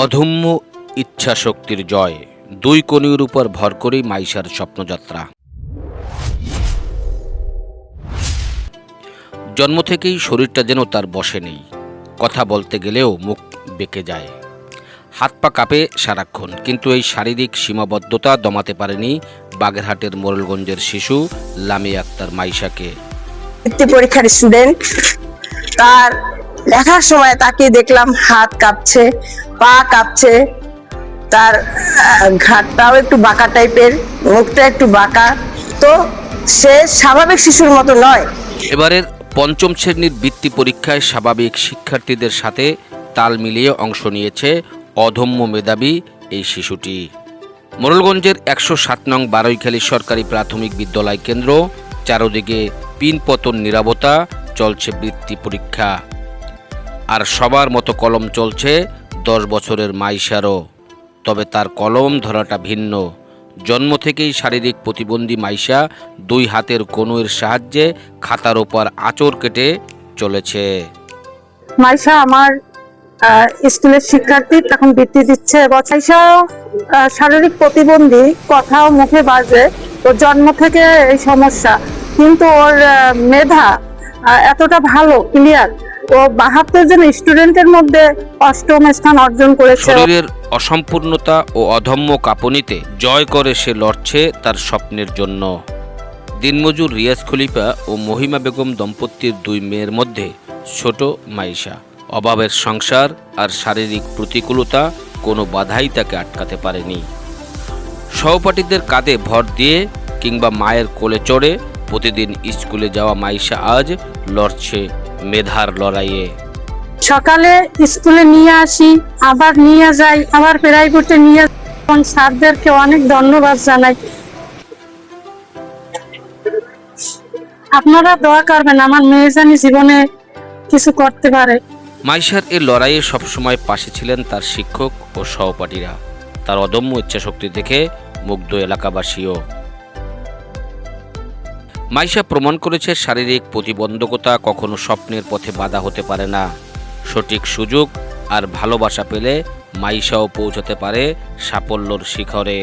অদম্য ইচ্ছাশক্তির জয়, দুই কণির উপর ভর করেই মাইশার স্বপ্নযাত্রা। জন্ম থেকেই শরীরটা যেন তার বশে নেই, কথা বলতে গেলেও মুখ বেঁকে যায়, হাত পা কাঁপে সারাক্ষণ। কিন্তু এই শারীরিক সীমাবদ্ধতা দমাতে পারেনি বাগেরহাটের মোরেলগঞ্জের শিশু লামিয়া আক্তার মাইশাকে। বৃত্তি পরীক্ষার স্টুডেন্ট, তার লেখার সময় তাকে দেখলাম হাত কাঁপছে, পা কাঁপছে, তার ঘাটটাও একটু বাঁকা টাইপের, মুখটা একটু বাঁকা, তো সে স্বাভাবিক শিশুর মতো নয়। এবারের পঞ্চম শ্রেণীর বৃত্তি পরীক্ষায় স্বাভাবিক শিক্ষার্থীদের সাথে তাল মিলিয়ে অংশ নিয়েছে অদম্য মেধাবী এই শিশুটি। মোরেলগঞ্জের ১০৭ নং বারৈখালী সরকারি প্রাথমিক বিদ্যালয় কেন্দ্র, চারদিকে পিনপতন নীরবতা, চলছে বৃত্তি পরীক্ষা। আর সবার মতো কলম চলছে ১০ বছরের মাইশারও, তবে তার কলম ধরাটা ভিন্ন। জন্ম থেকেই শারীরিক প্রতিবন্ধী মাইশা দুই হাতের কনুইয়ের সাহায্যে খাতার ওপর আঁচড় কেটে চলেছে। মাইশা আমার স্কুলের শিক্ষার্থী, এখন বৃত্তি দিচ্ছে। মাইশা শারীরিক প্রতিবন্ধী, কথাও মুখে বাজে, ওর জন্ম থেকে এই সমস্যা, কিন্তু ওর মেধা এতটা ভালো, ক্লিয়ার। ও ৭২ জন স্টুডেন্টের মধ্যে ৮ম স্থান অর্জন করেছে। শরীরের অসম্পূর্ণতা ও অদম্য কাঁপুনিতে জয় করে সে লড়ছে তার স্বপ্নের জন্য। দিনমজুর রিয়াজ খলিফা ও মহিমা বেগম দম্পতির ২ মেয়ের মধ্যে ছোট মাইশা। অভাবের সংসার আর শারীরিক প্রতিকূলতা কোনো বাধাই তাকে আটকাতে পারেনি। সহপাঠীদের কাঁধে ভর দিয়ে কিংবা মায়ের কোলে চড়ে প্রতিদিন স্কুলে যাওয়া মাইশা আজ লড়ছে মেধার লড়াইয়ে। সকালে স্কুলে নিয়ে আসি, আবার নিয়ে যাই, আবার প্রাইভেটে নিয়ে যাই। স্যারদেরকে অনেক ধন্যবাদ জানাই। আপনারা দোয়া করবেন আমার মেয়ে জানি জীবনে কিছু করতে পারে। মাইশার এই লড়াইয়ে সবসময় পাশে ছিলেন তার শিক্ষক ও সহপাঠীরা। তার অদম্য ইচ্ছাশক্তি দেখে মুগ্ধ এলাকাবাসীও। মাইশা প্রমাণ করেছে শারীরিক প্রতিবন্ধকতা কখনো স্বপ্নের পথে বাধা হতে পারে না। সঠিক সুযোগ আর ভালোবাসা পেলে মাইশাও পৌঁছাতে পারে সাফল্যর শিখরে।